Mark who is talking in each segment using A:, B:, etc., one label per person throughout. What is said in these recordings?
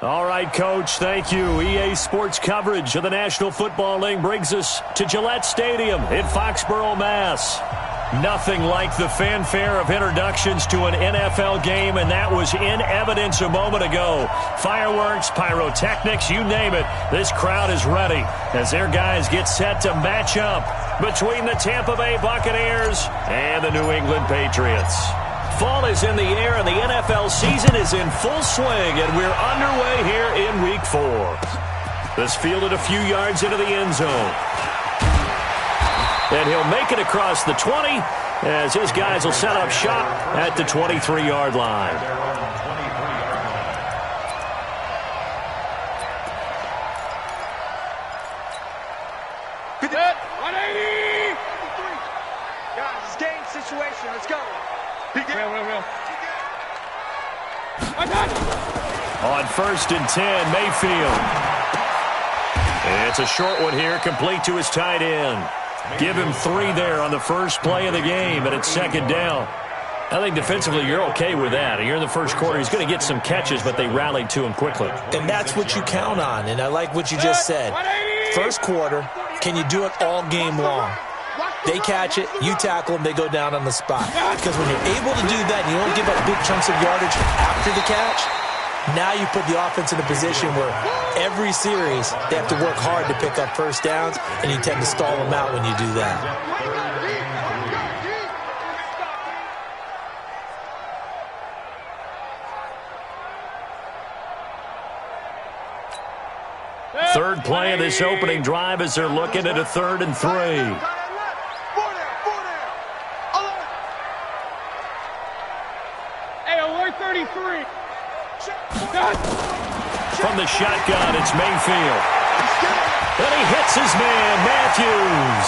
A: All right, Coach, thank you. EA Sports coverage of the National Football League brings us to Gillette Stadium in Foxborough, Mass. Nothing like the fanfare of introductions to an NFL game, and that was in evidence a moment ago. Fireworks, pyrotechnics, you name it. This crowd is ready as their guys get set to match up between the Tampa Bay Buccaneers and the New England Patriots. Fall is in the air, and the NFL season is in full swing, and we're underway here in Week 4. This fielded a few yards into the end zone. And he'll make it across the 20 as his guys will set up shop at the 23-yard line.
B: Good. 180! Guys, it's game situation. Let's go. Real.
A: On 1st and 10, Mayfield. It's a short one here, complete to his tight end. Give him 3 there on the first play of the game, and it's 2nd down. I think defensively you're okay with that. Here in the first quarter, he's going to get some catches, but they rallied to him quickly.
C: And that's what you count on, and I like what you just said. First quarter, can you do it all game long? They catch it, you tackle them, they go down on the spot. Because when you're able to do that and you don't give up big chunks of yardage after the catch, now you put the offense in a position where every series they have to work hard to pick up first downs, and you tend to stall them out when you do that.
A: Third play of this opening drive as they're looking at a 3rd and 3. From the shotgun, it's Mayfield. And he hits his man, Matthews.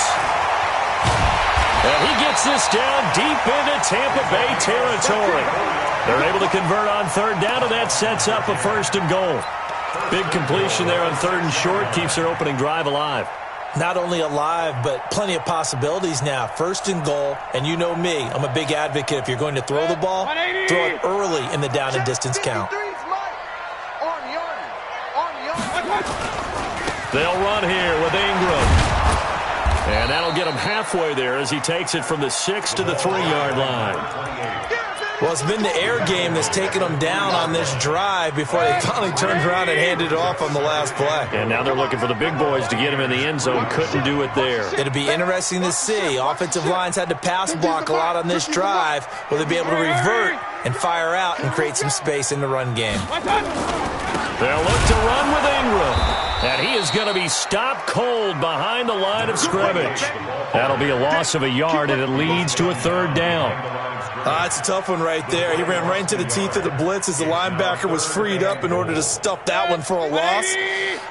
A: And he gets this down deep into Tampa Bay territory. They're able to convert on 3rd down, and that sets up a 1st and goal. Big completion there on 3rd and short, keeps their opening drive alive.
C: Not only alive, but plenty of possibilities now. 1st and goal, and you know me, I'm a big advocate. If you're going to throw the ball, throw it early in the down and distance count.
A: They'll run here with Ingram. And that'll get him halfway there as he takes it from the 6 to the 3-yard line.
C: Well, it's been the air game that's taken them down on this drive before they finally turned around and handed it off on the last play.
A: And now they're looking for the big boys to get him in the end zone. Couldn't do it there.
C: It'll be interesting to see. Offensive lines had to pass block a lot on this drive. Will they be able to revert and fire out and create some space in the run game?
A: They'll look to run with Ingram. And he is going to be stopped cold behind the line of scrimmage. That'll be a loss of a yard, and it leads to a 3rd down.
C: It's a tough one right there. He ran right into the teeth of the blitz as the linebacker was freed up in order to stuff that one for a loss.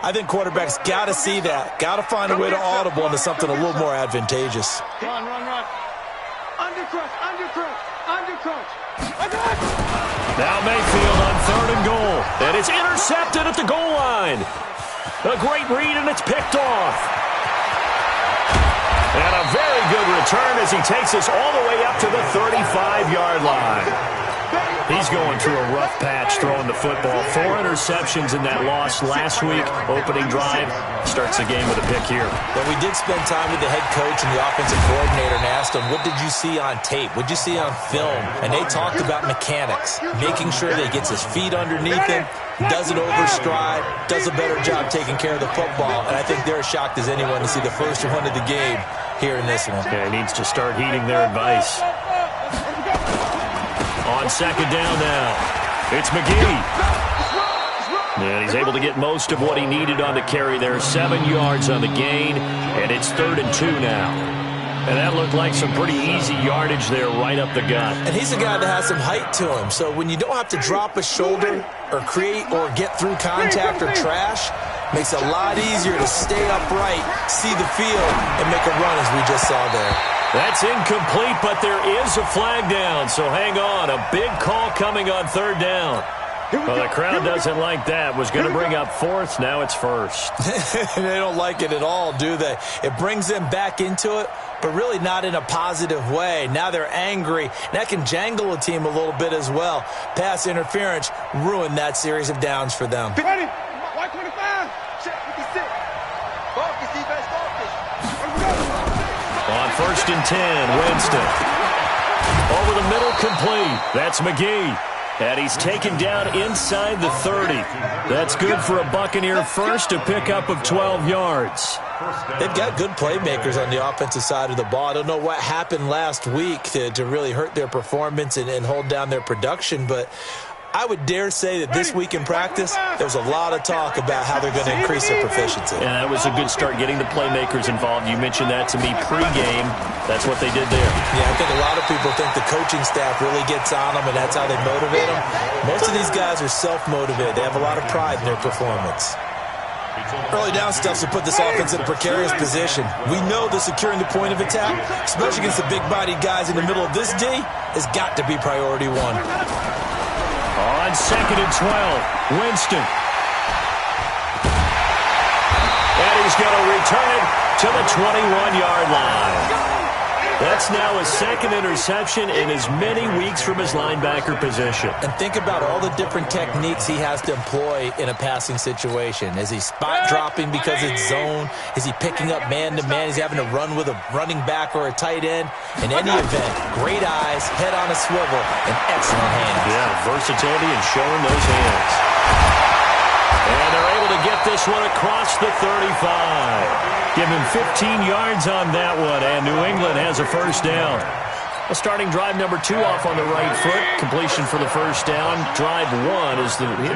C: I think quarterbacks got to see that. Got to find a way to audible into something a little more advantageous.
B: Run. Undercrush.
A: Now Mayfield on 3rd and goal. And it's intercepted at the goal line. A great read, and it's picked off. And a very good return as he takes us all the way up to the 35-yard line. He's going through a rough patch throwing the football. 4 interceptions in that loss last week. Opening drive starts the game with a pick here.
C: But we did spend time with the head coach and the offensive coordinator and asked them, what did you see on tape? What did you see on film? And they talked about mechanics, making sure that he gets his feet underneath him, doesn't overstride, does a better job taking care of the football. And I think they're as shocked as anyone to see the first one of the game here in this one.
A: Yeah, he needs to start heeding their advice. On 2nd down now, it's McGee. And he's able to get most of what he needed on the carry there. 7 yards on the gain, and it's 3rd and 2 now. And that looked like some pretty easy yardage there right up the gut.
C: And he's a guy that has some height to him. So when you don't have to drop a shoulder or create or get through contact or trash, makes it a lot easier to stay upright, see the field, and make a run as we just saw there.
A: That's incomplete, but there is a flag down, so hang on. A big call coming on 3rd down. Well, the crowd doesn't like that. Was going to bring up fourth. Now it's first.
C: They don't like it at all, do they? It brings them back into it, but really not in a positive way. Now they're angry. That can jangle a team a little bit as well. Pass interference ruined that series of downs for them.
B: Ready? 125. Check 56. Focus, defense, focus.
A: On 1st and 10, Winston. Over the middle, complete. That's McGee. And he's taken down inside the 30. That's good for a Buccaneer first, a pickup of 12 yards.
C: They've got good playmakers on the offensive side of the ball. I don't know what happened last week to really hurt their performance and hold down their production, but I would dare say that this week in practice, there was a lot of talk about how they're going to increase their proficiency.
A: And that was a good start, getting the playmakers involved. You mentioned that to me pregame. That's what they did there.
C: Yeah, I think a lot of people think the coaching staff really gets on them, and that's how they motivate them. Most of these guys are self-motivated. They have a lot of pride in their performance. Early down stuff to put this offense in a precarious position. We know that securing the point of attack, especially against the big-bodied guys in the middle of this D, has got to be priority one.
A: On 2nd and 12, Winston. And he's going to return it to the 21-yard line. That's now his second interception in as many weeks from his linebacker position.
C: And think about all the different techniques he has to employ in a passing situation. Is he spot dropping because it's zone? Is he picking up man-to-man? Is he having to run with a running back or a tight end? In any event, great eyes, head on a swivel, and excellent hands.
A: Yeah, versatility and showing those hands. And they're able to get this one across the 35. Give him 15 yards on that one, and New England has a first down. Well, starting drive number 2 off on the right foot. Completion for the first down. Drive 1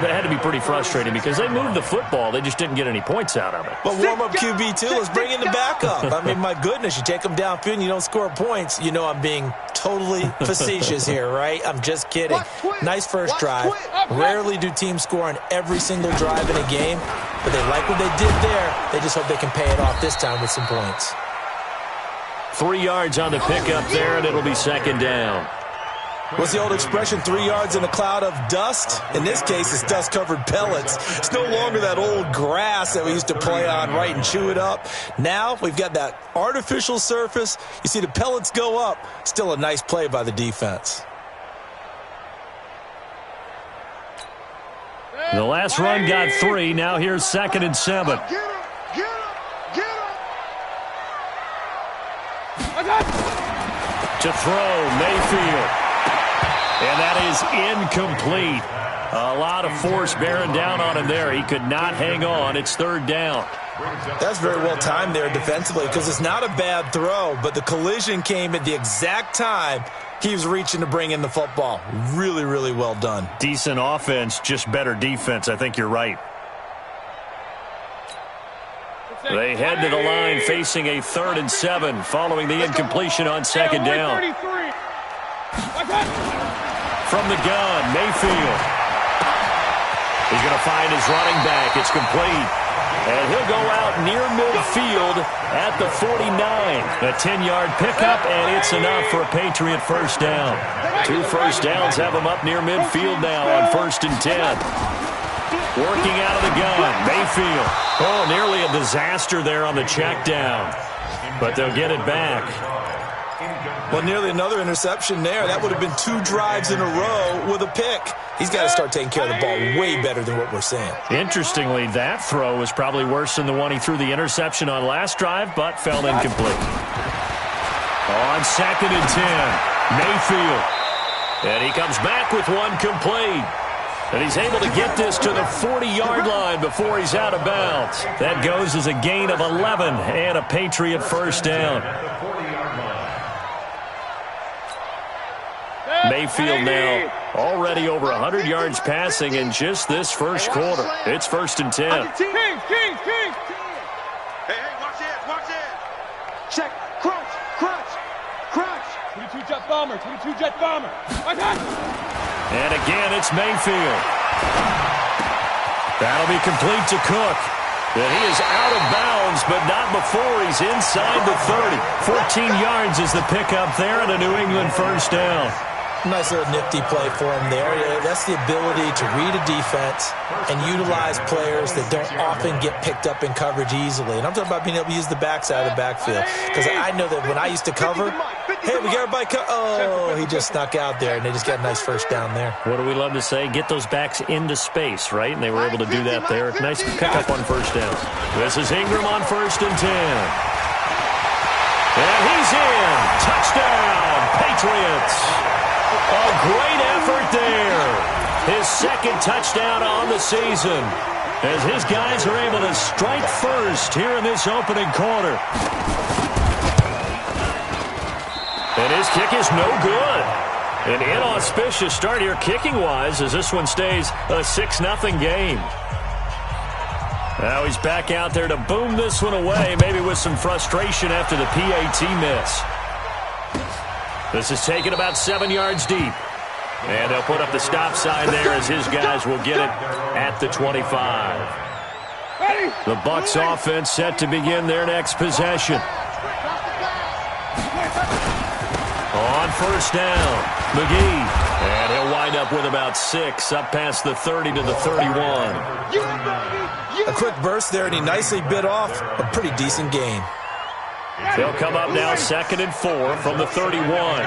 A: that had to be pretty frustrating because they moved the football. They just didn't get any points out of it.
C: But warm-up QB, too. Let's bring in the backup. I mean, my goodness, you take them downfield and you don't score points. You know I'm being totally facetious here, right? I'm just kidding. Nice first drive. Rarely do teams score on every single drive in a game, but they like what they did there. They just hope they can pay it off this time with some points.
A: 3 yards on the pickup there, and it'll be second down.
C: What's the old expression, 3 yards in a cloud of dust? In this case, it's dust-covered pellets. It's no longer that old grass that we used to play on, right, and chew it up. Now we've got that artificial surface. You see the pellets go up. Still a nice play by the defense.
A: The last run got 3. Now here's 2nd and 7. To throw, Mayfield. And that is incomplete. A lot of force bearing down on him there. He could not hang on. It's 3rd down.
C: That's very well timed there defensively because it's not a bad throw, but the collision came at the exact time he was reaching to bring in the football. Really, really well done.
A: Decent offense, just better defense. I think you're right. They head to the line facing a 3rd and 7 following the incompletion on 2nd down. From the gun, Mayfield. He's going to find his running back. It's complete. And he'll go out near midfield at the 49. A 10-yard pickup, and it's enough for a Patriot first down. 2 first downs have him up near midfield now on 1st and 10. Working out of the gun, Mayfield. Oh, nearly a disaster there on the check down. But they'll get it back.
C: Well, nearly another interception there. That would have been 2 drives in a row with a pick. He's got to start taking care of the ball way better than what we're seeing.
A: Interestingly, that throw was probably worse than the one he threw the interception on last drive, but fell incomplete. On 2nd and 10, Mayfield. And he comes back with one complete. And he's able to get this to the 40-yard line before he's out of bounds. That goes as a gain of 11 and a Patriot first down. Mayfield now already over 100 yards passing in just this first quarter. It's 1st and 10.
B: Hey, watch it. Check, crunch. 22 jet bomber.
A: And again, it's Mayfield. That'll be complete to Cook. And he is out of bounds, but not before he's inside the 30. 14 yards is the pickup there and a New England first down.
C: Nice little nifty play for him there. Yeah, that's the ability to read a defense and utilize players that don't often get picked up in coverage easily. And I'm talking about being able to use the backside of the backfield. Because I know that when I used to cover, hey, we got everybody oh, he just snuck out there, and they just got a nice first down there.
A: What do we love to say? Get those backs into space, right? And they were able to do that there. Nice pickup on first down. This is Ingram on 1st and 10. And he's in. Touchdown, Patriots. A great effort there. His second touchdown on the season as his guys are able to strike first here in this opening quarter. And his kick is no good. An inauspicious start here kicking-wise as this one stays a 6-0 game. Now he's back out there to boom this one away, maybe with some frustration after the PAT miss. This is taken about 7 yards deep. And they'll put up the stop sign there as his guys will get it at the 25. The Bucs offense set to begin their next possession. On first down, McGee. And he'll wind up with about 6 up past the 30 to the 31.
C: A quick burst there, and he nicely bit off a pretty decent gain.
A: They'll come up now 2nd and 4 from the 31.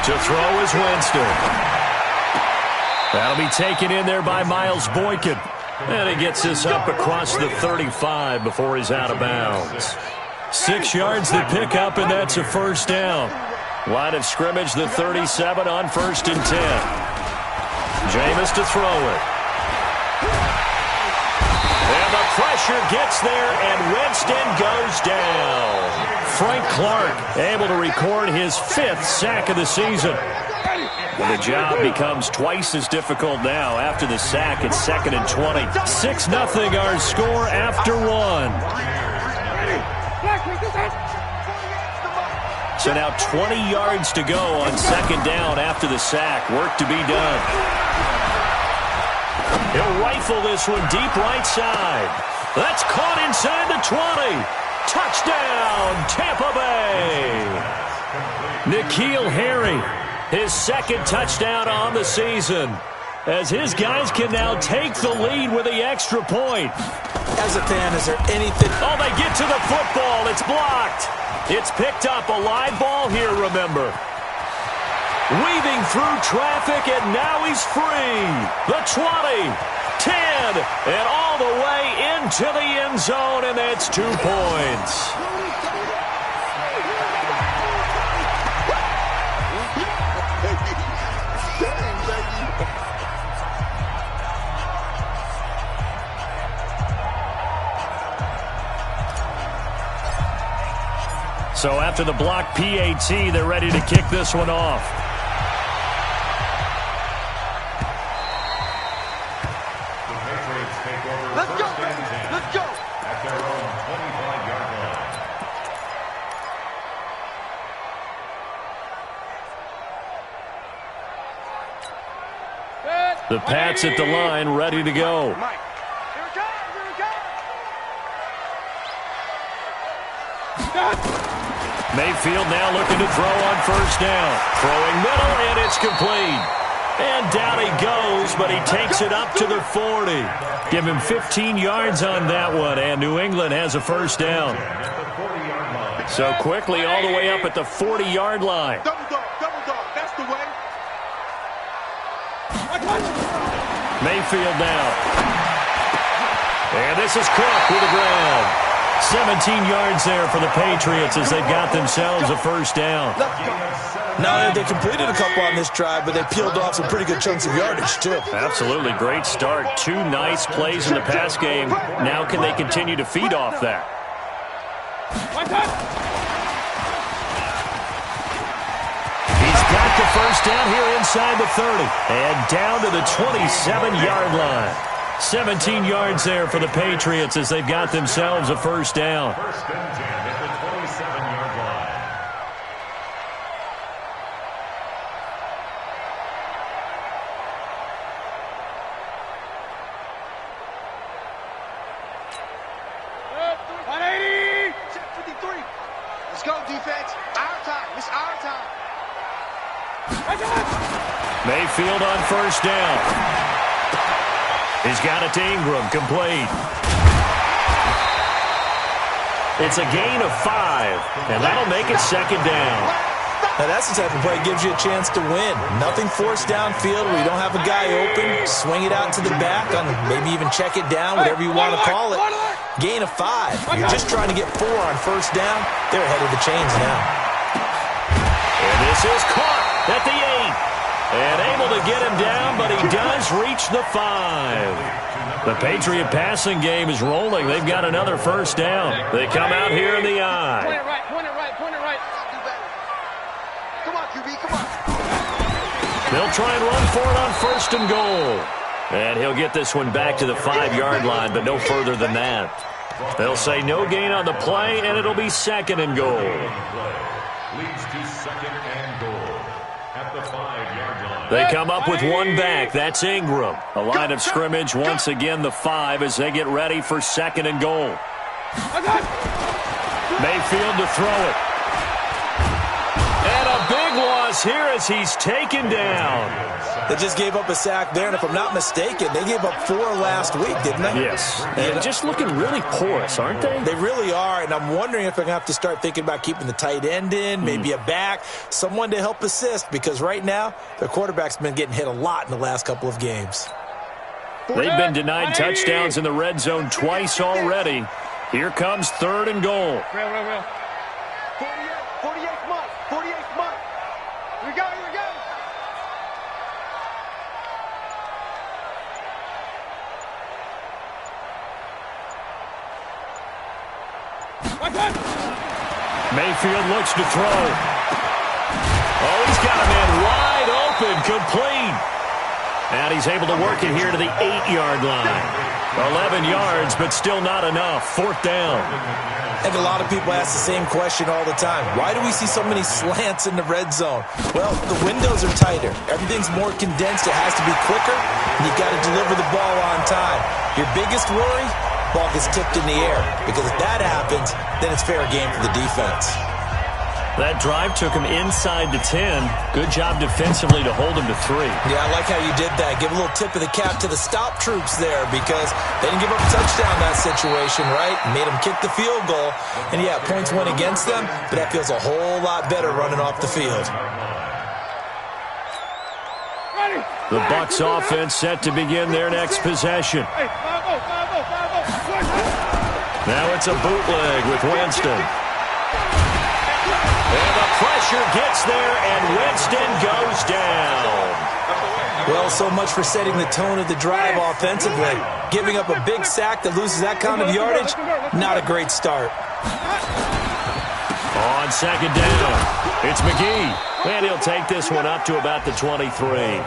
A: To throw is Winston. That'll be taken in there by Miles Boykin. And he gets this up across the 35 before he's out of bounds. 6 yards to pick up, and that's a first down. Line of scrimmage, the 37 on 1st and 10. Jameis to throw it. And the pressure gets there, and Winston goes down. Frank Clark able to record his 5th sack of the season. And the job becomes twice as difficult now after the sack. It's 2nd and 20. 6-0 our score after 1. So now 20 yards to go on 2nd down after the sack. Work to be done. He'll rifle this one deep right side. That's caught inside the 20. Touchdown, Tampa Bay. N'Keal Harry, his 2nd touchdown on the season, as his guys can now take the lead with the extra point.
C: As a fan, is there anything?
A: Oh, they get to the football. It's blocked. It's picked up, a live ball here, remember. Weaving through traffic, and now he's free. The 20, 10, and all the way into the end zone, and that's 2 points. So after the block PAT, they're ready to kick this one off.
B: Let's go, baby. Let's go.
D: At their own 25-yard line.
A: The Pats at the line, ready to go. Mayfield now looking to throw on first down. Throwing middle, and it's complete. And down he goes, but he takes it up to the 40. Give him 15 yards on that one, and New England has a first down. So quickly all the way up at the 40-yard line.
B: Double dog, that's the way.
A: Mayfield now. And this is Cook with a grab. 17 yards there for the Patriots as they've got themselves a first down.
C: Now they completed a couple on this drive, but they peeled off some pretty good chunks of yardage, too.
A: Absolutely great start. 2 nice plays in the pass game. Now can they continue to feed off that? He's got the first down here inside the 30. And down to the 27-yard line. 17 yards there for the Patriots as they've got themselves a first down.
D: First and 10 at the 27-yard line.
B: Check 53. Let's go, defense. Our time. Let's
A: Mayfield on first down. He's got it to Ingram, complete. It's a gain of 5, and that'll make it second down.
C: Now that's the type of play that gives you a chance to win. Nothing forced downfield where you don't have a guy open. Swing it out to the back, on maybe even check it down, whatever you want to call it. Gain of 5. You're just trying to get 4 on first down. They're ahead of the chains now.
A: And this is caught at the 8. And able to get him down, but he does reach the 5. The Patriot passing game is rolling. They've got another first down. They come out here in the eye.
B: Point it right, point it right, point it right. Come on, QB, come on.
A: They'll try and run for it on first and goal. And he'll get this one back to the 5-yard line, but no further than that. They'll say no gain on the play, and it'll be second and goal.
D: Leads to second and goal at the 5-yard line.
A: They come up with one back. That's Ingram. A line of scrimmage, once again the 5 as they get ready for second and goal. Mayfield to throw it. And a big loss here as he's taken down.
C: They just gave up a sack there, and if I'm not mistaken, they gave up 4 last week, didn't they?
A: Yes. And just looking really porous, aren't they?
C: They really are, and I'm wondering if they're going to have to start thinking about keeping the tight end in, maybe a back, someone to help assist, because right now their quarterback's been getting hit a lot in the last couple of games.
A: They've been denied touchdowns in the red zone twice already. Here comes third and goal.
B: Real. 48th month, 48th month. Here we go, here we go.
A: Mayfield looks to throw. Oh, he's got a man wide open, complete. And he's able to work it here to the 8-yard line. 11 yards, but still not enough. Fourth down.
C: I think a lot of people ask the same question all the time. Why do we see so many slants in the red zone? Well, the windows are tighter. Everything's more condensed. It has to be quicker, and you've got to deliver the ball on time. Your biggest worry? Ball gets tipped in the air, because if that happens, then it's fair game for the defense.
A: That drive took him inside the 10. Good job defensively to hold him to 3.
C: Yeah, I like how you did that. Give a little tip of the cap to the stop troops there, because they didn't give up a touchdown in that situation, right? Made them kick the field goal. And yeah, points went against them, but that feels a whole lot better running off the field.
A: The Bucs offense set to begin their next possession. Now it's a bootleg with Winston. And the pressure gets there, and Winston goes down.
C: Well, so much for setting the tone of the drive offensively. Giving up a big sack that loses that kind of yardage, not a great start.
A: On second down, it's McGee. And he'll take this one up to about the 23.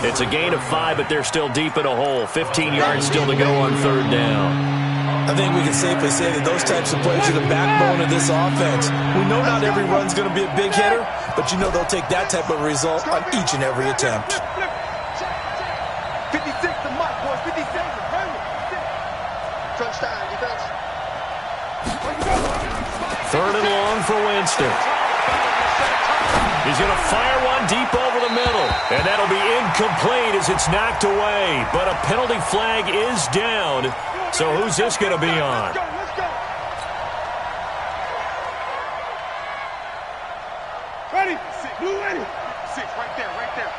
A: It's a gain of 5, but they're still deep in a hole. 15 yards still to go on third down.
C: I think we can safely say that those types of plays are the backbone of this offense. We know not every run's going to be a big hitter, but you know they'll take that type of result on each and every attempt.
B: 56 to Mike, boys. 56. Touchdown, defense.
A: Third and long for Winston. He's going to fire one deep over the middle, and that'll be incomplete as it's knocked away. But a penalty flag is down. So who's this going to be on?
B: Let's go. Ready? Blue ready. 6, right there.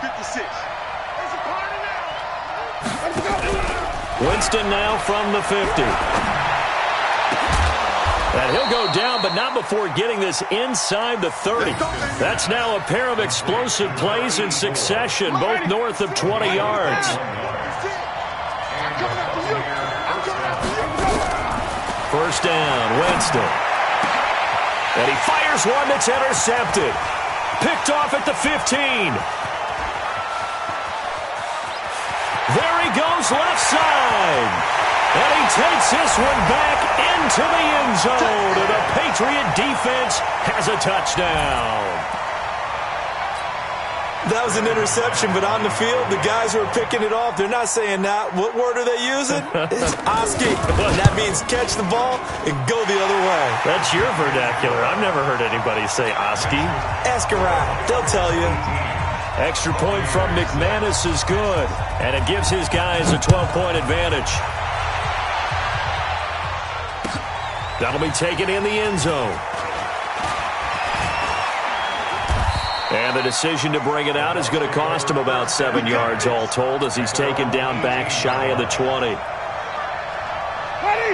B: 56. There's a party now. Let's go.
A: Winston now from the 50. And he'll go down, but not before getting this inside the 30. That's now a pair of explosive plays in succession, both north of 20 yards. First down, Winston. And he fires one that's intercepted. Picked off at the 15. There he goes left side. And he takes this one back into the end zone. And the Patriot defense has a touchdown.
C: That was an interception, but on the field, the guys who are picking it off, they're not saying that. What word are they using? It's Oski. And that means catch the ball and go the other way.
A: That's your vernacular. I've never heard anybody say Oski.
C: Ask around. They'll tell you.
A: Extra point from McManus is good, and it gives his guys a 12-point advantage. That'll be taken in the end zone. And the decision to bring it out is going to cost him about 7 yards all told as he's taken down back shy of the 20.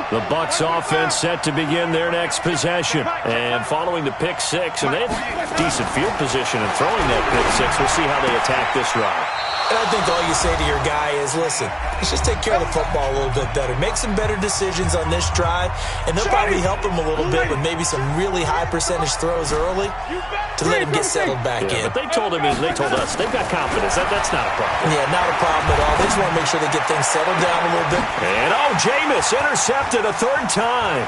A: The Bucs offense set to begin their next possession. And following the pick six, and they have decent field position in throwing that pick six. We'll see how they attack this drive.
C: And I think all you say to your guy is, listen, let's just take care of the football a little bit better. Make some better decisions on this drive, and they'll probably help him a little bit with maybe some really high percentage throws early to let him get settled back in.
A: But they told us, they've got confidence. That's not a problem.
C: Yeah, not a problem at all. They just want to make sure they get things settled down a little bit.
A: And, Jameis intercepted a third time.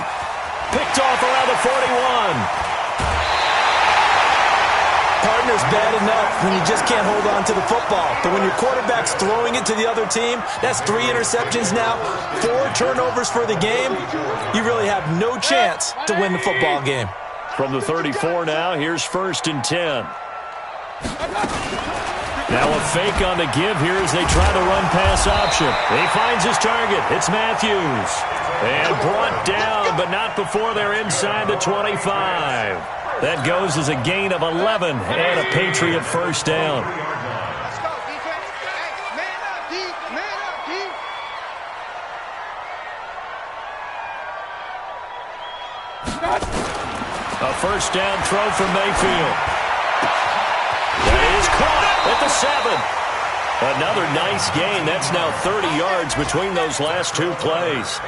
A: Picked off around the 41.
C: Partner's bad enough when you just can't hold on to the football. But when your quarterback's throwing it to the other team, that's 3 interceptions now, 4 turnovers for the game. You really have no chance to win the football game.
A: From the 34 now, here's 1st and 10. Now a fake on the give here as they try the run-pass option. He finds his target. It's Matthews. And brought down, but not before they're inside the 25. That goes as a gain of 11 and a Patriot first down.
B: Let's go, defense. Hey, man up, D. Man up, D.
A: A first down throw from Mayfield. That is caught at the 7. Another nice gain. That's now 30 yards between those last 2 plays.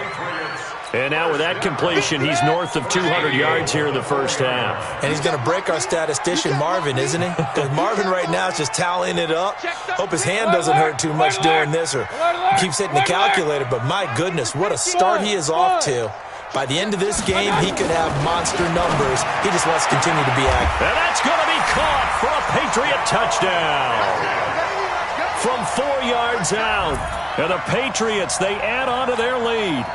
A: And now with that completion, he's north of 200 yards here in the first half.
C: And he's going to break our statistician, Marvin, isn't he? Because Marvin right now is just tallying it up. Hope his hand doesn't hurt too much doing this or keeps hitting the calculator. But my goodness, what a start he is off to. By the end of this game, he could have monster numbers. He just wants to continue to be active.
A: And that's going to be caught for a Patriot touchdown. From 4 yards out. And the Patriots, they add on to their lead.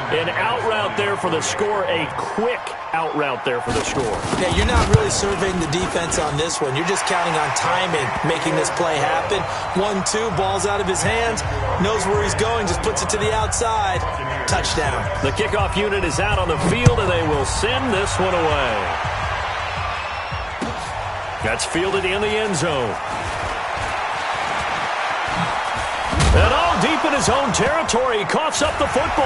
A: An out route there for the score, a quick out route there for the score.
C: Yeah, you're not really surveying the defense on this one. You're just counting on timing, making this play happen. 1-2, ball's out of his hands, knows where he's going, just puts it to the outside. Touchdown.
A: The kickoff unit is out on the field, and they will send this one away. That's fielded in the end zone. And all deep in his own territory, he coughs up the football.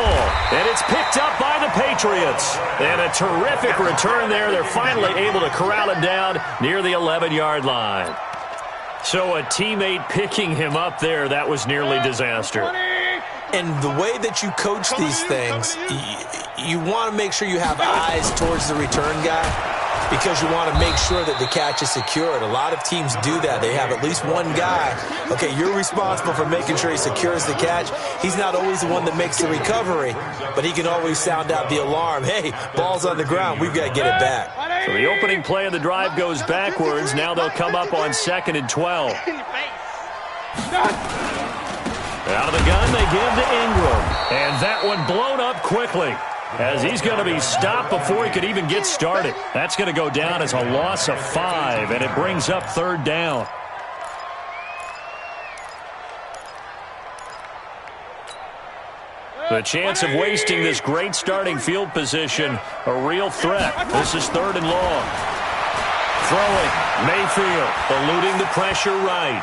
A: And it's picked up by the Patriots. And a terrific return there. They're finally able to corral him down near the 11-yard line. So a teammate picking him up there, that was nearly disaster.
C: And the way that you coach these things, you want to make sure you have eyes towards the return guy, because you want to make sure that the catch is secured. A lot of teams do that. They have at least one guy. Okay, you're responsible for making sure he secures the catch. He's not always the one that makes the recovery, but he can always sound out the alarm. Hey, ball's on the ground. We've got to get it back.
A: So the opening play of the drive goes backwards. Now they'll come up on 2nd and 12. Out of the gun, they give to Ingram. And that one blown up quickly, as he's going to be stopped before he could even get started. That's going to go down as a loss of 5, and it brings up 3rd down. The chance of wasting this great starting field position, a real threat. This is 3rd and long. Throwing, Mayfield, eluding the pressure right.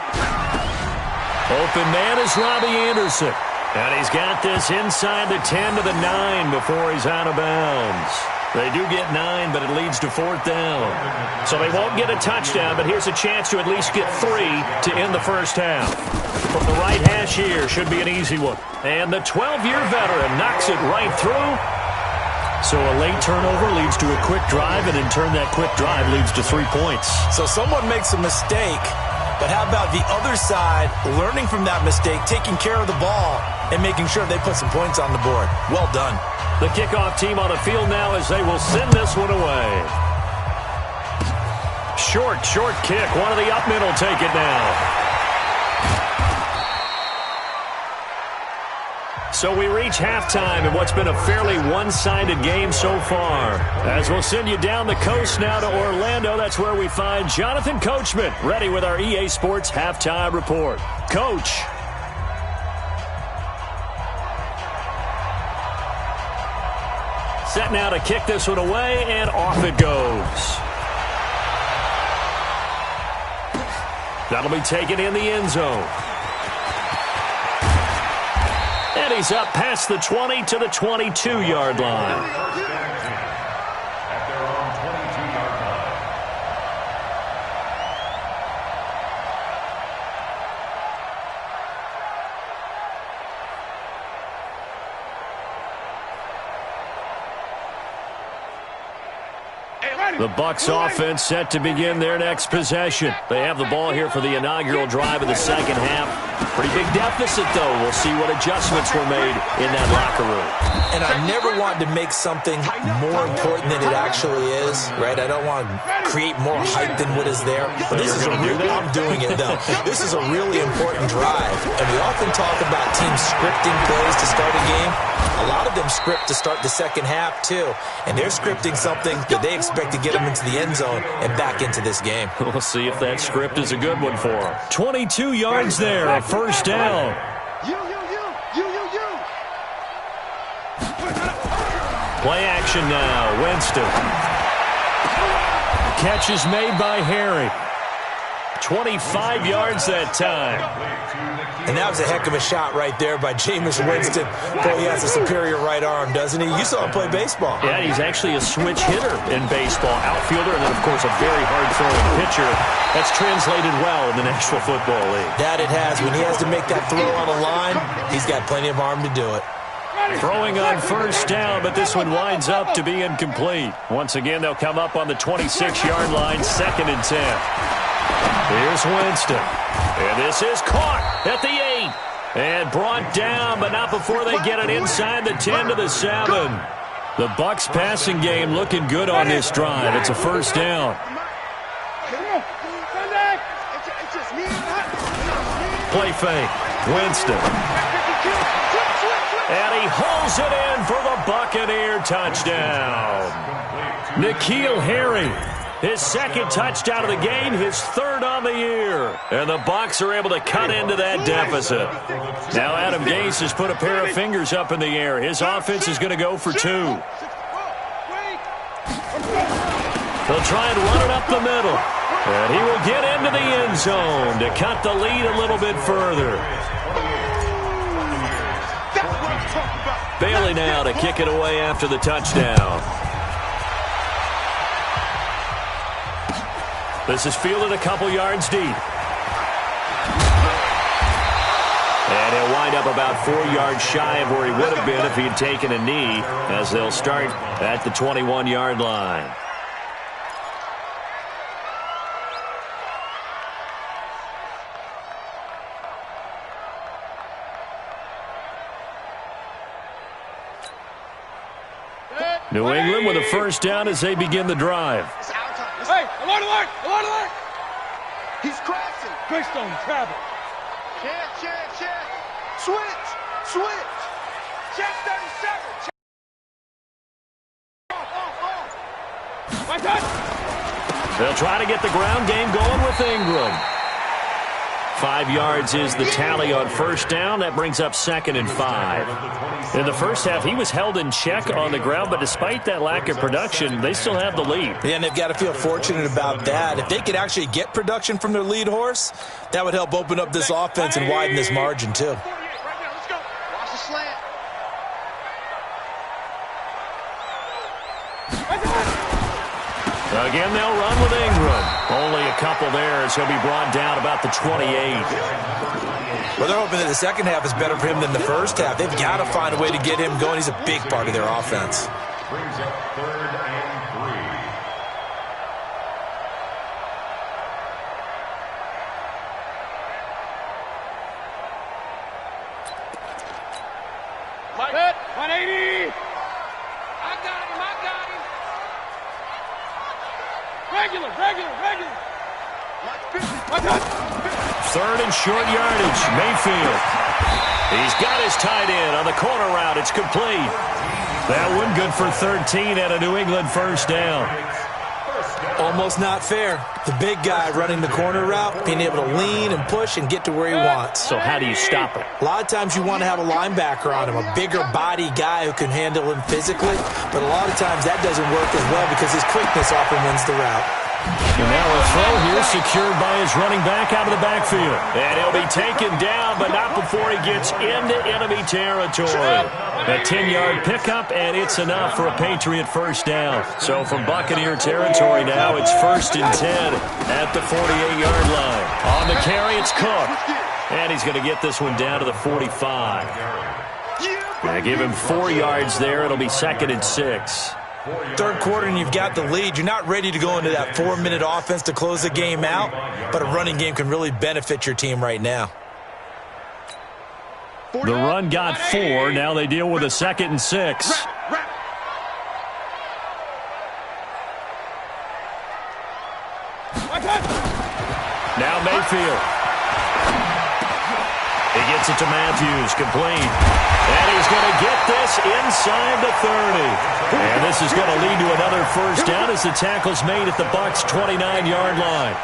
A: Open man is Robbie Anderson. And he's got this inside the 10 to the 9 before he's out of bounds. They do get 9, but it leads to 4th down. So they won't get a touchdown, but here's a chance to at least get 3 to end the first half. From the right hash here, should be an easy one. And the 12-year veteran knocks it right through. So a late turnover leads to a quick drive, and in turn that quick drive leads to 3 points.
C: So someone makes a mistake, but how about the other side learning from that mistake, taking care of the ball, and making sure they put some points on the board? Well done.
A: The kickoff team on the field now as they will send this one away. Short kick. One of the up men will take it now. So we reach halftime in what's been a fairly one-sided game so far. As we'll send you down the coast now to Orlando, that's where we find Jonathan Coachman, ready with our EA Sports Halftime Report. Coach. Set now to kick this one away, and off it goes. That'll be taken in the end zone. And he's up past the 20 to the 22-yard line.
D: At their own 22-yard line.
A: The Bucs offense set to begin their next possession. They have the ball here for the inaugural drive of the second half. Pretty big deficit, though. We'll see what adjustments were made in that locker room.
C: And I never wanted to make something more important than it actually is, right? I don't want to create more hype than what is there. But this is a real, I'm doing it, though. This is a really important drive. And we often talk about teams scripting plays to start a game. A lot of them script to start the second half, too. And they're scripting something that they expect to get them into the end zone and back into this game.
A: We'll see if that script is a good one for them. 22 yards there, a first down. Play action now, Winston. Catch is made by Harry. 25 yards that time.
C: And that was a heck of a shot right there by Jameis Winston. Boy, he has a superior right arm, doesn't he? You saw him play baseball.
A: Yeah, he's actually a switch hitter in baseball. Outfielder, and then, of course, a very hard-throwing pitcher. That's translated well in the National Football League.
C: That it has. When he has to make that throw on a line, he's got plenty of arm to do it.
A: Throwing on first down, but this one winds up to be incomplete. Once again, they'll come up on the 26-yard line, 2nd and 10. Here's Winston. And this is caught at the 8. And brought down, but not before they get it inside the 10 to the 7. The Bucs passing game looking good on this drive. It's a first down. Play fake. Winston. And he holds it in for the Buccaneer touchdown. N'Keal Harry. His second touchdown of the game, his 3rd on the year. And the Bucs are able to cut into that deficit. Now Adam Gase has put a pair of fingers up in the air. His offense is going to go for 2. They'll try and run it up the middle. And he will get into the end zone to cut the lead a little bit further. Bailey now to kick it away after the touchdown. This is fielded a couple yards deep. And he'll wind up about 4 yards shy of where he would have been if he had taken a knee, as they'll start at the 21-yard line. New England with a first down as they begin the drive.
B: Hey, alert, alert, alert, alert! He's crashing. Based on travel. Check. Switch. Check 37. My touch.
A: They'll try to get the ground game going with Ingram. 5 yards is the tally on first down. That brings up 2nd and 5. In the first half, he was held in check on the ground, but despite that lack of production, they still have the lead.
C: Yeah, and they've got to feel fortunate about that. If they could actually get production from their lead horse, that would help open up this offense and widen this margin, too.
B: Let's go. Watch the slant.
A: Again, they'll run with Ingram. Only a couple there as he'll be brought down about the 28.
C: Well, they're hoping that the second half is better for him than the first half. They've got to find a way to get him going. He's a big part of their offense.
D: Brings up 3rd and 3.
B: Like it. 180. I got him. Regular.
A: Third and short yardage. Mayfield. He's got his tight end on the corner route. It's complete. That one good for 13 and a New England first down.
C: Almost not fair. The big guy running the corner route, being able to lean and push and get to where he wants.
A: So how do you stop him?
C: A lot of times you want to have a linebacker on him, a bigger body guy who can handle him physically, but a lot of times that doesn't work as well because his quickness often wins the route.
A: And now a throw here secured by his running back out of the backfield. And he'll be taken down, but not before he gets into enemy territory. A 10-yard pickup, and it's enough for a Patriot first down. So from Buccaneer territory now, it's 1st and 10 at the 48-yard line. On the carry, it's Cook. And he's going to get this one down to the 45. Going to give him 4 yards there. It'll be 2nd and 6.
C: Third quarter and you've got the lead. You're not ready to go into that 4-minute offense to close the game out, but a running game can really benefit your team right now.
A: The run got 4. Now they deal with a 2nd and 6. Now Mayfield. He gets it to Matthews, complete. And he's going to get this inside the 30. And this is going to lead to another first down as the tackle's made at the Bucs' 29-yard line.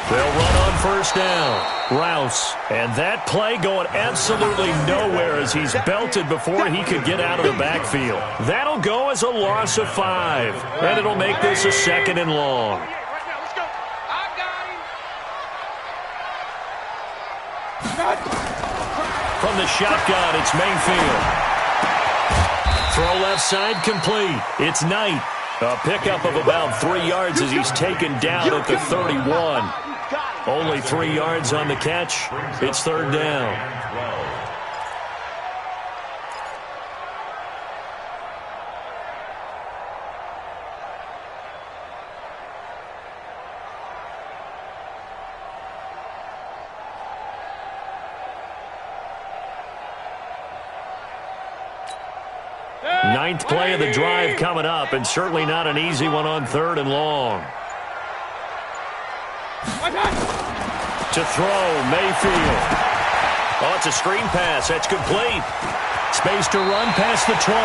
A: They'll run on first down. Rouse. And that play going absolutely nowhere as he's belted before he could get out of the backfield. That'll go as a loss of 5. And it'll make this a 2nd and long. From the shotgun, it's Mayfield. Throw left side complete. It's Knight. A pickup of about 3 yards as he's taken down at the 31. Only 3 yards on the catch. It's 3rd down. Ninth play of the drive coming up, and certainly not an easy one on 3rd and long. To throw, Mayfield. Oh, it's a screen pass. That's complete. Space to run past the 20.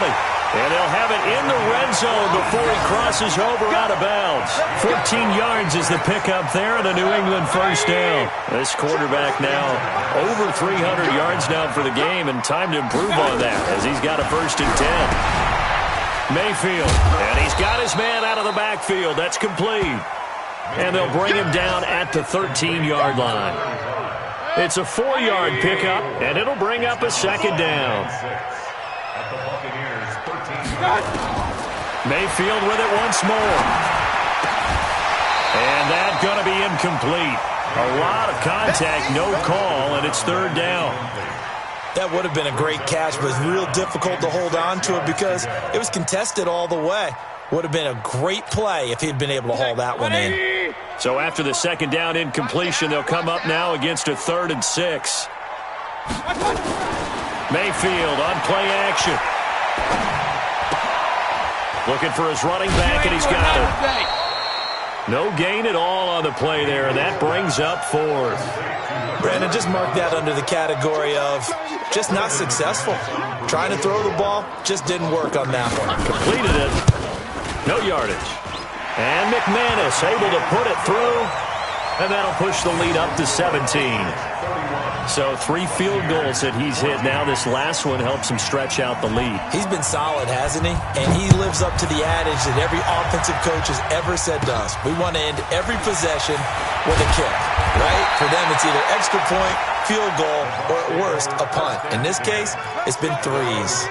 A: And they'll have it in the red zone before he crosses over out of bounds. 14 yards is the pickup there and a New England first down. This quarterback now over 300 yards now for the game, and time to improve on that as he's got a 1st and 10. Mayfield, and he's got his man out of the backfield. That's complete. And they'll bring him down at the 13-yard line. It's a 4-yard pickup, and it'll bring up a 2nd down. Mayfield with it once more. And that's going to be incomplete. A lot of contact, no call, and it's 3rd down.
C: That would have been a great catch, but it's real difficult to hold on to it because it was contested all the way. Would have been a great play if he'd been able to haul that one in.
A: So after the 2nd down incompletion, they'll come up now against a 3rd and 6. Mayfield on play action. Looking for his running back, and he's got it. No gain at all on the play there, and that brings up 4th.
C: Brandon, just mark that under the category of just not successful. Trying to throw the ball, just didn't work on that one.
A: Completed it. No yardage. And McManus able to put it through, and that'll push the lead up to 17. So 3 field goals that he's hit now. This last one helps him stretch out the lead.
C: He's been solid, hasn't he? And he lives up to the adage that every offensive coach has ever said to us. We want to end every possession with a kick, right? For them, it's either extra point, field goal, or at worst, a punt. In this case, it's been 3s.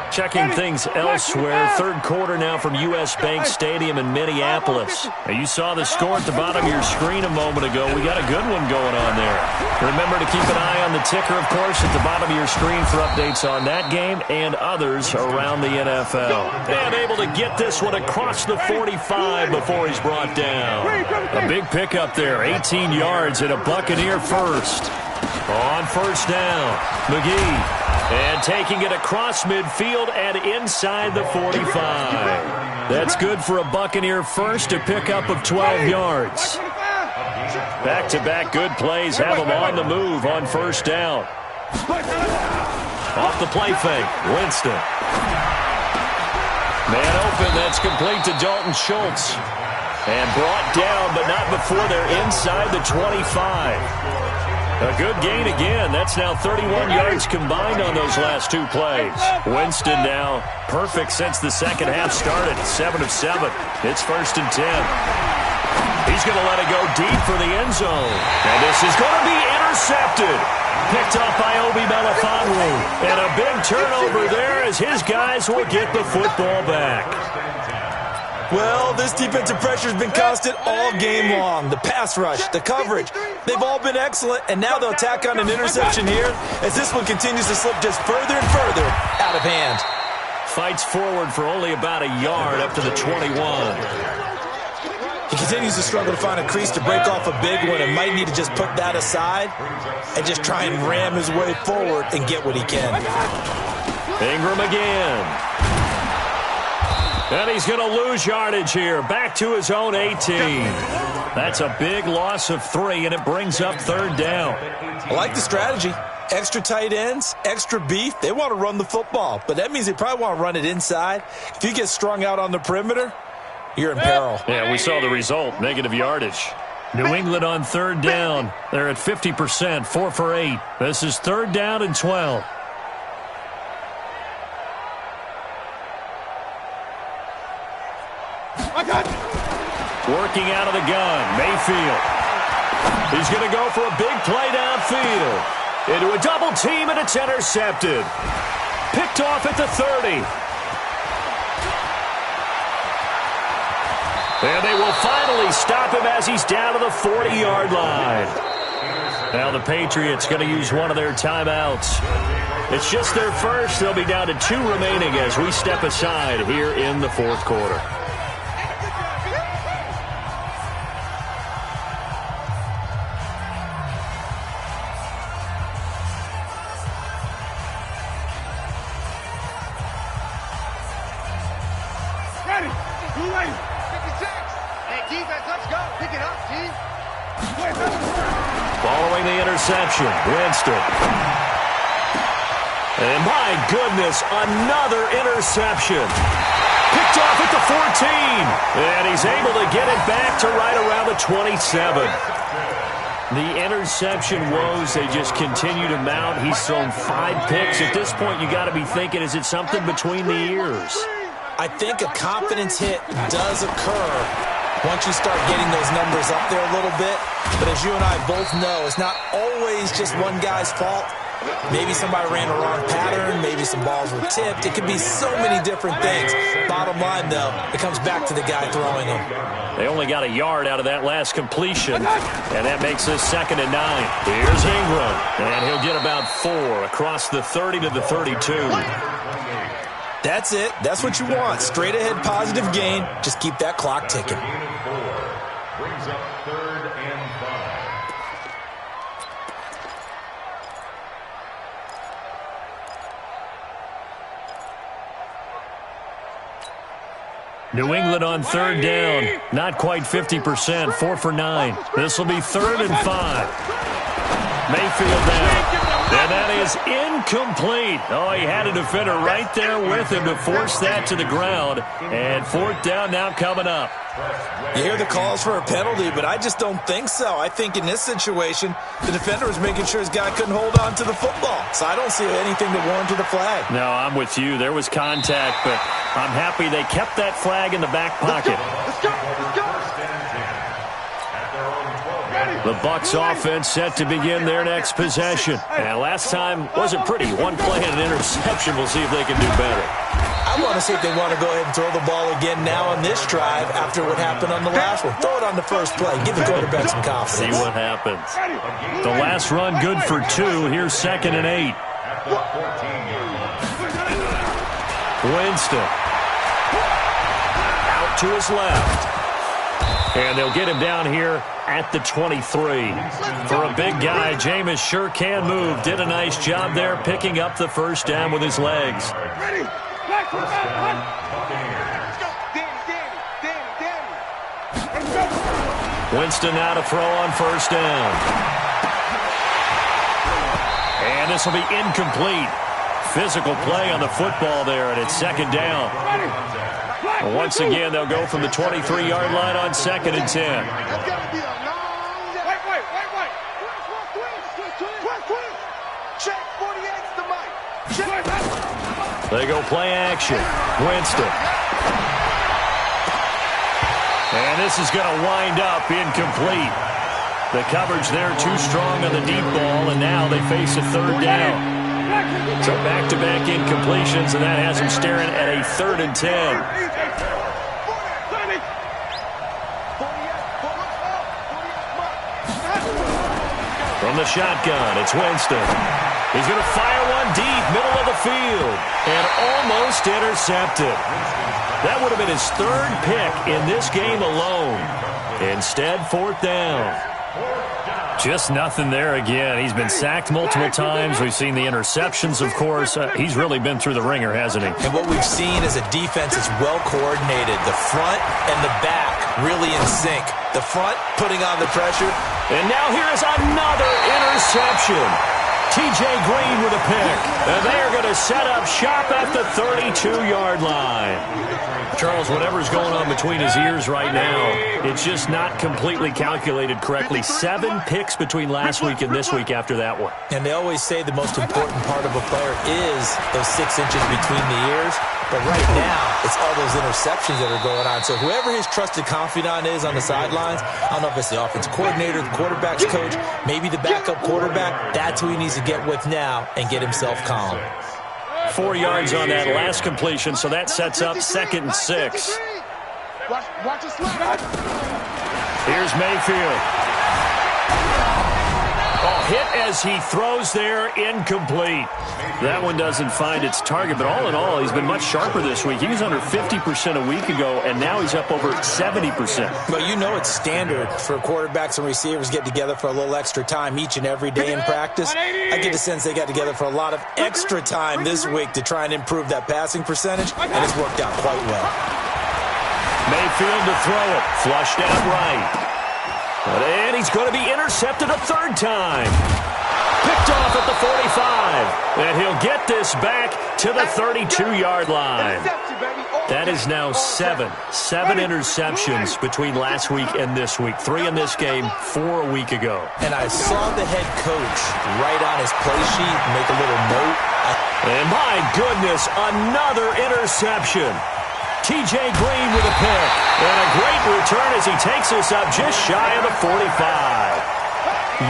A: Checking things elsewhere. 3rd quarter now from U.S. Bank Stadium in Minneapolis. Now, you saw the score at the bottom of your screen a moment ago. We got a good one going on there. Remember to keep an eye on the ticker, of course, at the bottom of your screen for updates on that game and others around the NFL. And able to get this one across the 45 before he's brought down. A big pickup there, 18 yards and a Buccaneer first. On 1st down, McGee. And taking it across midfield and inside the 45. That's good for a Buccaneer first, a pickup of 12 yards. Back-to-back good plays have them on the move on first down. Off the play fake, Winston. Man open, that's complete to Dalton Schultz. And brought down, but not before they're inside the 25. A good gain again. That's now 31 yards combined on those last two plays. Winston now perfect since the second half started. 7 of 7. It's 1st and 10. He's going to let it go deep for the end zone. And this is going to be intercepted. Picked off by Obi Melifonwu. And a big turnover there as his guys will get the football back.
C: Well, this defensive pressure has been constant all game long. The pass rush, the coverage, they've all been excellent, and now they'll tack on an interception here as this one continues to slip just further and further out of hand.
A: Fights forward for only about a yard up to the 21.
C: He continues to struggle to find a crease to break off a big one and might need to just put that aside and just try and ram his way forward and get what he can.
A: Ingram again. And he's going to lose yardage here. Back to his own 18. That's a big loss of 3, and it brings up 3rd down.
C: I like the strategy. Extra tight ends, extra beef. They want to run the football, but that means they probably want to run it inside. If you get strung out on the perimeter, you're in peril.
A: Yeah, we saw the result, negative yardage. New England on 3rd down. They're at 50%, 4 for 8. This is 3rd down and 12. Working out of the gun, Mayfield. He's going to go for a big play downfield. Into a double team, and it's intercepted. Picked off at the 30. And they will finally stop him as he's down to the 40-yard line. Now the Patriots going to use one of their timeouts. It's just their first. They'll be down to 2 remaining as we step aside here in the 4th quarter. Following the interception, Winston. And my goodness, another interception. Picked off at the 14. And he's able to get it back to right around the 27. The interception woes, they just continue to mount. He's thrown 5 picks. At this point, you got to be thinking, is it something between the ears?
C: I think a confidence hit does occur once you start getting those numbers up there a little bit. But as you and I both know, it's not always just one guy's fault. Maybe somebody ran a wrong pattern. Maybe some balls were tipped. It could be so many different things. Bottom line, though, it comes back to the guy throwing them.
A: They only got a yard out of that last completion, and that makes this 2nd and 9. Here's Ingram, and he'll get about 4 across the 30 to the 32.
C: That's it. That's what you want. Straight ahead positive gain. Just keep that clock ticking.
D: Brings up 3rd and 5.
A: New England on 3rd down. Not quite 50%, 4 for 9. This will be 3rd and 5. Mayfield down. And that is incomplete. Oh, he had a defender right there with him to force that to the ground. And 4th down now coming up.
C: You hear the calls for a penalty, but I just don't think so. I think in this situation, the defender was making sure his guy couldn't hold on to the football. So I don't see anything that warranted a flag.
A: No, I'm with you. There was contact, but I'm happy they kept that flag in the back pocket.
B: Let's go.
A: The Bucs offense set to begin their next possession. And last time wasn't pretty. One play and an interception. We'll see if they can do better.
C: I want to see if they want to go ahead and throw the ball again now on this drive after what happened on the last one. Throw it on the first play. Give the quarterback some confidence.
A: See what happens. The last run good for 2. Here's 2nd and 8. Winston. Out to his left. And they'll get him down here at the 23. For a big guy, Jameis sure can move. Did a nice job there picking up the first down with his legs. Winston now to throw on first down. And this will be incomplete. Physical play on the football there, and it's second down. Once again, they'll go from the 23-yard line on 2nd and 10. They go play action. Winston. And this is going to wind up incomplete. The coverage there too strong on the deep ball, and now they face a third down. So back-to-back incompletions, and that has them staring at a 3rd and 10. From the shotgun, it's Winston. He's going to fire one deep, middle of the field, and almost intercepted. That would have been his 3rd pick in this game alone. Instead, 4th down. Just nothing there again. He's been sacked multiple times. We've seen the interceptions, of course. He's really been through the ringer, hasn't he?
C: And what we've seen is a defense that's well coordinated. The front and the back really in sync. The front putting on the pressure.
A: And now here is another interception. T.J. Green with a pick. And they are going to set up shop at the 32-yard line. Charles, whatever's going on between his ears right now, it's just not completely calculated correctly. 7 picks between last week and this week after that one.
C: And they always say the most important part of a player is those 6 inches between the ears. But right now, it's all those interceptions that are going on. So whoever his trusted confidant is on the sidelines, I don't know if it's the offensive coordinator, the quarterback's coach, maybe the backup quarterback, that's who he needs to get with now and get himself calm.
A: 4 yards on that last completion, so that sets up 2nd and 6. Here's Mayfield. Oh, hit as he throws there, incomplete. That one doesn't find its target, but all in all, he's been much sharper this week. He was under 50% a week ago, and now he's up over 70%.
C: Well, you know it's standard for quarterbacks and receivers get together for a little extra time each and every day in practice. I get the sense they got together for a lot of extra time this week to try and improve that passing percentage, and it's worked out quite well.
A: Mayfield to throw it, flushed out right. And he's going to be intercepted a 3rd time. Picked off at the 45. And he'll get this back to the 32-yard line. That is now 7 interceptions between last week and this week. 3 in this game, 4 a week ago.
C: And I saw the head coach write on his play sheet, make a little note.
A: And my goodness, another interception. T.J. Green with a pick. And a great return as he takes us up just shy of the 45.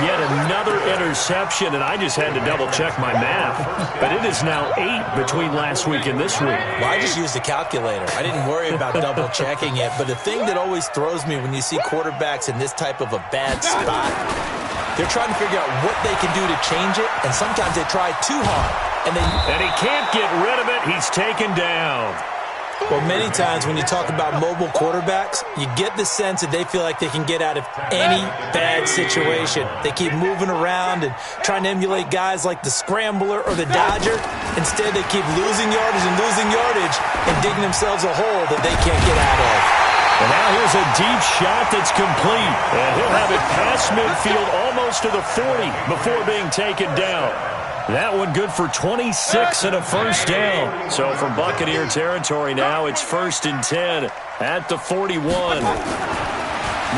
A: Yet another interception, and I just had to double-check my math. But it is now 8 between last week and this week.
C: Well, I just used a calculator. I didn't worry about double-checking it. But the thing that always throws me when you see quarterbacks in this type of a bad spot, they're trying to figure out what they can do to change it, and sometimes they try too hard. And
A: he can't get rid of it. He's taken down.
C: Well, many times when you talk about mobile quarterbacks, you get the sense that they feel like they can get out of any bad situation. They keep moving around and trying to emulate guys like the Scrambler or the Dodger. Instead, they keep losing yardage and digging themselves a hole that they can't get out of.
A: And now here's a deep shot that's complete. And he'll have it past midfield almost to the 40 before being taken down. That one good for 26 and a 1st down. So from Buccaneer territory now, it's 1st and 10 at the 41.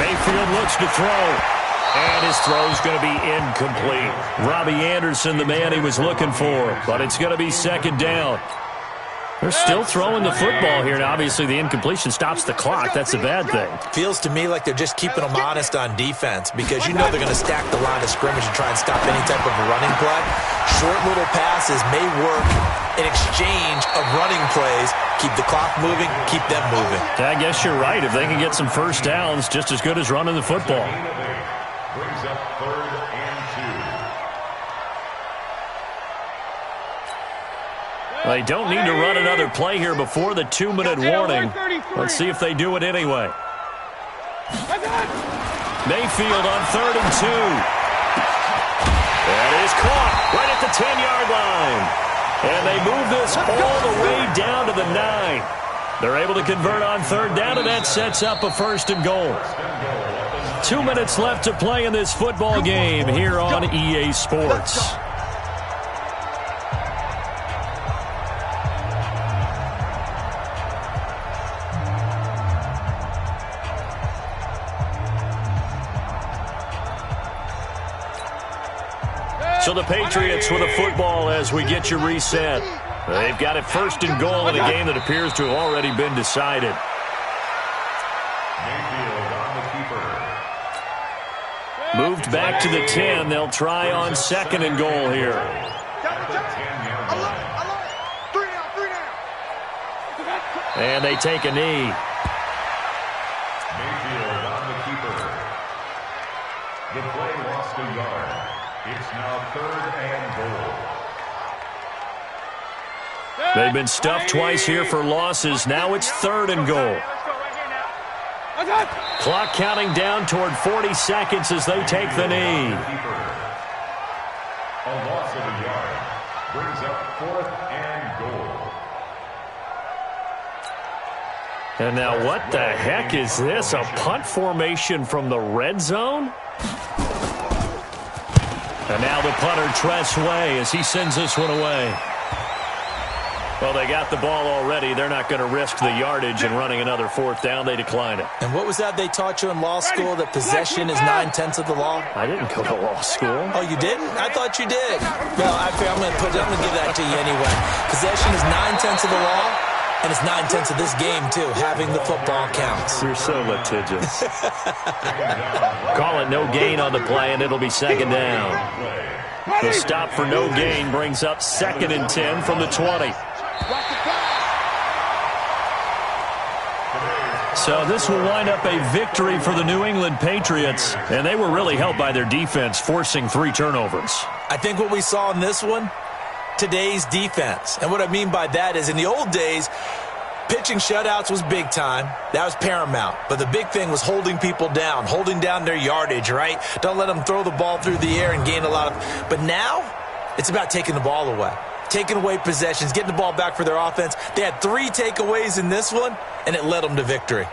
A: Mayfield looks to throw. And his throw's going to be incomplete. Robbie Anderson, the man he was looking for. But it's going to be 2nd down. They're still throwing the football here, and obviously the incompletion stops the clock. That's a bad thing.
C: Feels to me like they're just keeping them honest on defense because you know they're going to stack the line of scrimmage and try and stop any type of a running play. Short little passes may work in exchange of running plays. Keep the clock moving, keep them moving.
A: I guess you're right. If they can get some 1st downs, just as good as running the football.
D: Brings up 3rd and 2.
A: They don't need to run another play here before the 2-minute warning. Let's see if they do it anyway. Mayfield on 3rd and 2. That is caught right at the 10-yard line. And they move this all the way down to the 9. They're able to convert on 3rd down, and that sets up a 1st and goal. 2 minutes left to play in this football game here on EA Sports. So the Patriots with a football as we get you reset. They've got it first and goal in a game that appears to have already been decided. Moved back to the 10. They'll try on second and goal here. And they take a knee.
D: Mayfield on the keeper. The play lost a yard. It's now third and goal.
A: They've been stuffed twice here for losses. Now it's third and goal. Clock counting down toward 40 seconds as they take the knee.
D: A loss of a yard brings up fourth and goal.
A: And now what the heck is this? A punt formation from the red zone? And now the punter Tress Way as he sends this one away. Well, they got the ball already. They're not going to risk the yardage and running another fourth down. They decline it.
C: And what was that they taught you in law school, that possession is 9/10 of the law?
A: I didn't go to law school.
C: Oh, you didn't? I thought you did. Well, I'm going to give that to you anyway. Possession is 9/10 of the law, and it's 9/10 of this game, too. Having the football counts.
A: You're so litigious. Call it no gain on the play, and it'll be second down. The stop for no gain brings up second and 10 from the 20. So this will wind up a victory for the New England Patriots, and they were really helped by their defense, forcing 3 turnovers.
C: I think what we saw in this one, today's defense. And what I mean by that is in the old days, pitching shutouts was big time. That was paramount. But the big thing was holding people down, holding down their yardage, right? Don't let them throw the ball through the air and gain a lot of... But now, it's about taking the ball away. Taking away possessions, getting the ball back for their offense. They had 3 takeaways in this one, and it led them to victory.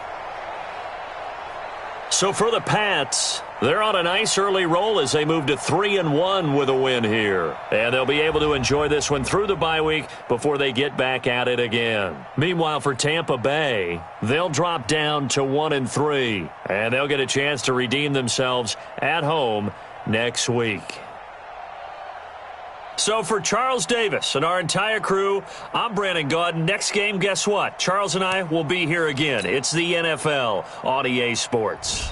A: So for the Pats, they're on a nice early roll as they move to 3-1 with a win here. And they'll be able to enjoy this one through the bye week before they get back at it again. Meanwhile, for Tampa Bay, they'll drop down to 1-3. And they'll get a chance to redeem themselves at home next week. So for Charles Davis and our entire crew, I'm Brandon Gaudin. Next game, guess what? Charles and I will be here again. It's the NFL on EA Sports.